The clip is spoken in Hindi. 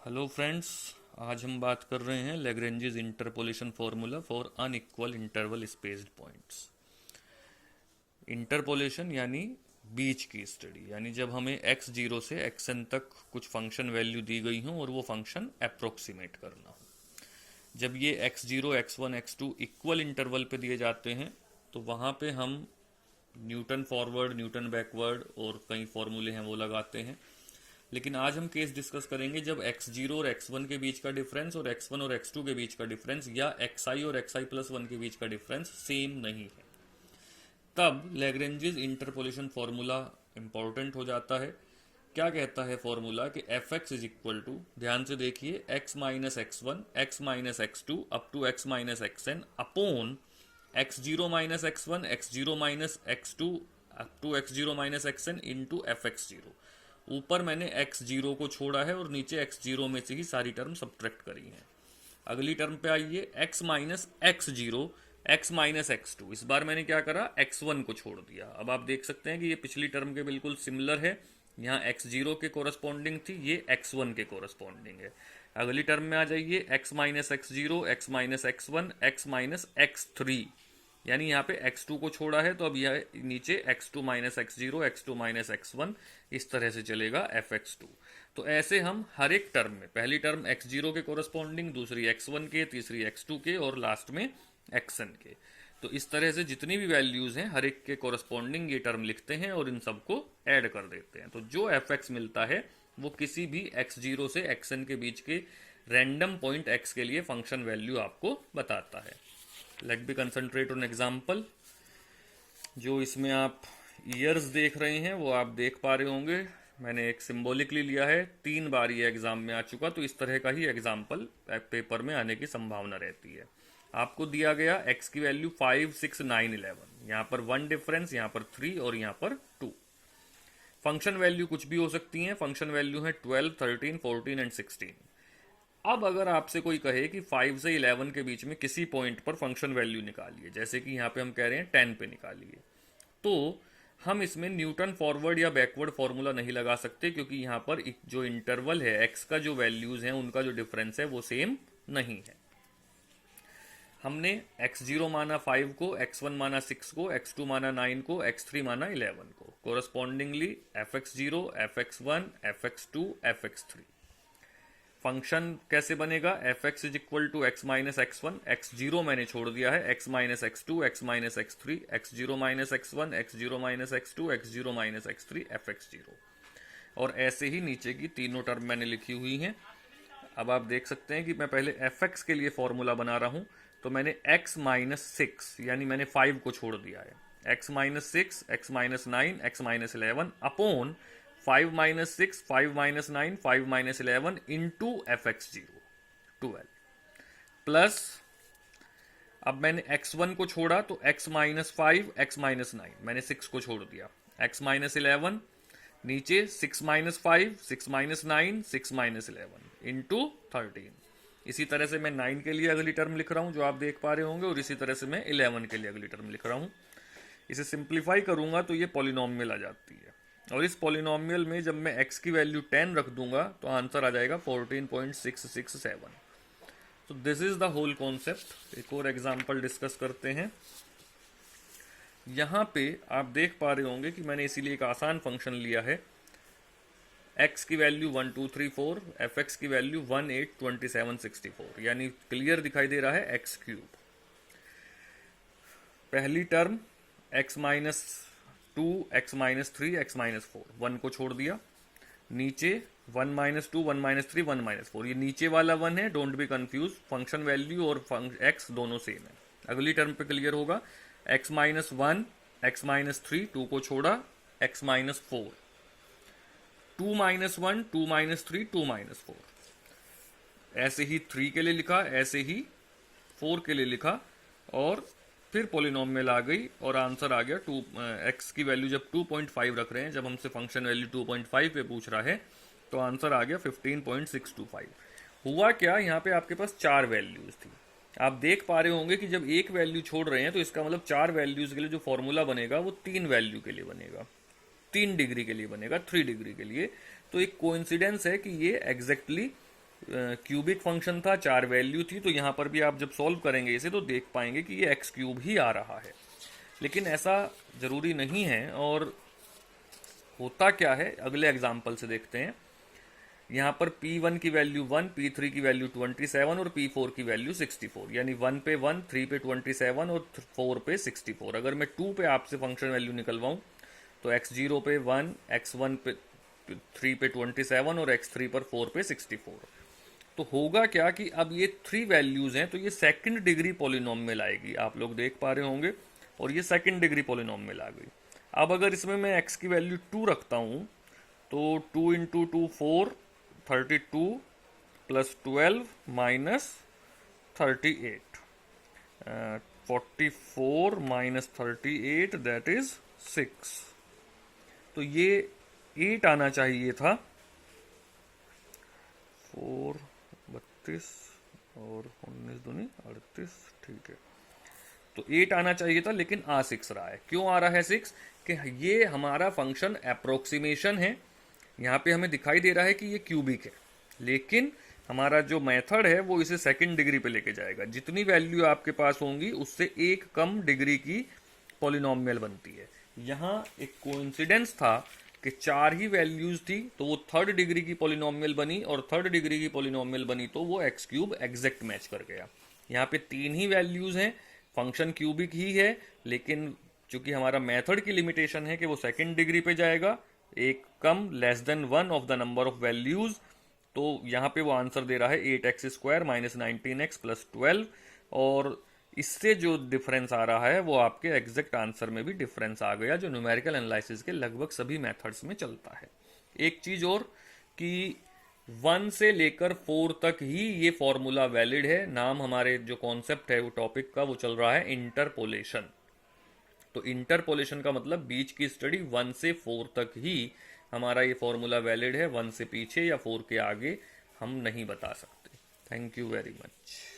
Hello friends. आज हम बात कर रहे हैं Lagrange's interpolation formula for unequal interval spaced points. Interpolation यानी बीच की स्टडी, यानी जब हमें x0 से xn तक कुछ फंक्शन वैल्यू दी गई हो और वो फंक्शन अप्रोक्सीमेट करना हो। जब ये x0 x1 x2 equal interval पे दिए जाते हैं तो वहाँ पे हम न्यूटन फॉरवर्ड, न्यूटन बैकवर्ड और कई फॉर्मूले हैं वो लगाते हैं। लेकिन आज हम केस डिस्कस करेंगे जब x0 और x1 के बीच का डिफरेंस और x1 और x2 के बीच का डिफरेंस या xi और xi+1 के बीच का डिफरेंस सेम नहीं है। तब लैग्रेंजेस इंटरपोलेशन फॉर्मूला इंपॉर्टेंट हो जाता है। क्या कहता है फॉर्मूला कि fx इज इक्वल टू, ध्यान से देखिए, x minus x1 x minus x2 up to x minus xn upon x0 minus x1 x0 minus x2 up to x0 minus xn into fx0। ऊपर मैंने x0 को छोड़ा है और नीचे x0 में से ही सारी टर्म सब्ट्रैक्ट करी है। अगली टर्म पे आइए, x minus x0 x minus x2। इस बार मैंने क्या करा, x1 को छोड़ दिया। अब आप देख सकते हैं कि ये पिछली टर्म के बिल्कुल सिमिलर है। यहाँ x0 के कोरस्पॉन्डिंग थी, ये x1 के कोरस्पॉन्डिंग है। अगली टर्म में आ जाइए, x minus x0 x minus x1 x minus x3, यानी यहाँ पे x2 को छोड़ा है तो अब यह नीचे x2 minus x0 x2 minus x1 इस तरह से चलेगा fx2। तो ऐसे हम हर एक टर्म में, पहली टर्म x0 के कोरस्पॉन्डिंग, दूसरी x1 के, तीसरी x2 के और लास्ट में xn के, तो इस तरह से जितनी भी वैल्यूज हैं हर एक के कोरस्पॉन्डिंग ये टर्म लिखते हैं और इन सबको ऐड कर देते हैं। तो जो fx मिलता है वो किसी भी x0 से xn के बीच के रैंडम पॉइंट x के लिए फंक्शन वैल्यू आपको बताता है। Let be concentrate on example. जो इसमें आप ईयर्स देख रहे हैं वो आप देख पा रहे होंगे, मैंने एक सिंबॉलिकली लिया है। 3 बार ये एग्जाम में आ चुका, तो इस तरह का ही एग्जाम्पल पेपर में आने की संभावना रहती है। आपको दिया गया x की वैल्यू 5 6 9 11, यहाँ पर 1 डिफरेंस, यहाँ पर 3 और यहाँ पर 2। फंक्शन वैल्यू कुछ भी हो सकती है। फंक्शन वैल्यू है 12 13 14 एंड 16। अब अगर आपसे कोई कहे कि 5 से 11 के बीच में किसी पॉइंट पर फंक्शन वैल्यू निकालिए, जैसे कि यहाँ पे हम कह रहे हैं 10 पे निकालिए, तो हम इसमें न्यूटन फॉरवर्ड या बैकवर्ड फॉर्मूला नहीं लगा सकते, क्योंकि यहाँ पर जो इंटरवल है x का, जो वैल्यूज हैं उनका जो डिफरेंस है वो सेम नहीं है। हमने x0 माना 5 को, x1 माना 6 को, x2 माना 9 को, x3 माना 11 को। Correspondingly fx0 fx1 fx2 fx3। Function कैसे बनेगा, fx is equal to x minus x1, x0 मैंने छोड़ दिया है, x minus x2 x minus x3, x0 minus x1 x0 minus x2 x0 minus x3 fx0। और ऐसे ही नीचे की तीनों टर्म मैंने लिखी हुई हैं। अब आप देख सकते हैं कि मैं पहले fx के लिए फॉर्मूला बना रहा हूं, तो मैंने x माइनस 6 यानी मैंने 5 को छोड़ दिया है, x minus 6 x minus 9 x minus 11 upon 5 minus 6 5 minus 9 5 minus 11 into fx0 12 plus, अब मैंने x1 को छोड़ा तो x माइनस 5 x माइनस 9, मैंने 6 को छोड़ दिया, x माइनस 11 नीचे 6 माइनस 5 6 माइनस 9 6 माइनस 11 इंटू 13। इसी तरह से मैं 9 के लिए अगली टर्म लिख रहा हूं जो आप देख पा रहे होंगे, और इसी तरह से मैं 11 के लिए अगली टर्म लिख रहा हूं। इसे सिंप्लीफाई करूंगा तो ये पॉलिनोमियल आ जाती है, और इस पॉलिनोमियल में जब मैं x की वैल्यू 10 रख दूंगा तो आंसर आ जाएगा 14.667। तो this is the whole concept. एक और एग्जांपल डिस्कस करते हैं। यहां पे आप देख पा रहे होंगे कि मैंने इसीलिए एक आसान फंक्शन लिया है। x की वैल्यू 1 2 3 4, fx की वैल्यू 1 8 27 64, यानी क्लियर दिखाई दे रहा है x क्यूब। पहली term x minus 2 x minus 3 x minus 4, 1 को छोड़ दिया, नीचे 1 माइनस 2 1 माइनस 3 1 माइनस 4, ये नीचे वाला 1 है, don't be confuse, function value और x दोनों सेम है। अगली टर्म पे क्लियर होगा, x माइनस 1 x माइनस 3, 2 को छोड़ा, x minus 4, 2 minus 1 2 minus 3 2 minus 4, ऐसे ही 3 के लिए लिखा, ऐसे ही 4 के लिए लिखा, और फिर पॉलिनोमियल आ गई और आंसर आ गया 2। x की वैल्यू जब 2.5 रख रहे हैं, जब हमसे फंक्शन वैल्यू 2.5 पे पूछ रहा है, तो आंसर आ गया 15.625। हुआ क्या, यहाँ पे आपके पास 4 वैल्यूज थी। आप देख पा रहे होंगे कि जब एक वैल्यू छोड़ रहे हैं तो इसका मतलब 4 वैल्यूज के लिए जो फॉर्मूला बनेगा वो 3 वैल्यू के लिए बनेगा, 3 डिग्री के लिए बनेगा, 3 डिग्री के लिए। तो एक कोइंसिडेंस है कि ये एग्जैक्टली क्यूबिक फंक्शन था, 4 वैल्यू थी, तो यहाँ पर भी आप जब सॉल्व करेंगे इसे तो देख पाएंगे कि ये एक्स क्यूब ही आ रहा है। लेकिन ऐसा जरूरी नहीं है, और होता क्या है अगले एग्जाम्पल से देखते हैं। यहाँ पर P1 की वैल्यू 1, P3 की वैल्यू 27 और P4 की वैल्यू 64, यानी 1 पे 1, 3 पे 27 और 4 पे 64। अगर मैं 2 पे आपसे फंक्शन वैल्यू निकलवाऊं तो x0 पे 1, x1 पे 3 पे 27 और x3 पर 4 पे 64। तो होगा क्या कि अब ये 3 वैल्यूज हैं, तो ये सेकंड डिग्री पॉलिनॉमियल आएगी, आप लोग देख पा रहे होंगे, और ये सेकंड डिग्री पॉलिनॉमियल आ गई। अब अगर इसमें मैं x की वैल्यू 2 रखता हूं तो 2 into 2 4, 32 plus 12 minus 38, 44 minus 38 that is 6। तो ये 8 आना चाहिए था, 4 32 और 19 दूनी 38, ठीक है। तो 8 आना चाहिए था, लेकिन आ 6 रहा है। क्यों आ रहा है 6? कि ये हमारा फंक्शन अप्रोक्सीमेशन है, यहाँ पे हमें दिखाई दे रहा है कि ये क्यूबिक है, लेकिन हमारा जो मेथड है वो इसे सेकंड डिग्री पे लेके जाएगा। जितनी वैल्यू आपके पास होंगी उससे एक कम डिग्री की पॉलिनॉमियल बनती है। यहाँ एक कोइंसिडेंस था कि 4 ही वैल्यूज थी, तो वो थर्ड डिग्री की पॉलिनॉमियल बनी, और थर्ड डिग्री की पॉलिनॉमियल बनी तो वो एक्स क्यूब एग्जैक्ट मैच कर गया। यहाँ पे 3 ही वैल्यूज हैं, फंक्शन क्यूबिक ही है, लेकिन चूंकि हमारा मेथड की लिमिटेशन है कि वो सेकंड डिग्री पे जाएगा, एक कम less than 1 of the number of values, तो यहाँ पे वो आंसर दे रहा है 8x² माइनस 19x प्लस 12। और इससे जो डिफरेंस आ रहा है वो आपके एग्जैक्ट आंसर में भी डिफरेंस आ गया, जो न्यूमेरिकल एनालिसिस के लगभग सभी मेथड्स में चलता है। एक चीज और कि 1 से लेकर 4 तक ही ये फॉर्मूला वैलिड है। नाम हमारे जो कॉन्सेप्ट है वो टॉपिक का वो चल रहा है इंटरपोलेशन। तो इंटरपोलेशन का मतलब बीच की स्टडी 1 से 4 तक ही हमारा ये फॉर्मूला वैलिड है, 1 से पीछे या 4 के आगे हम नहीं बता सकते। Thank you very much.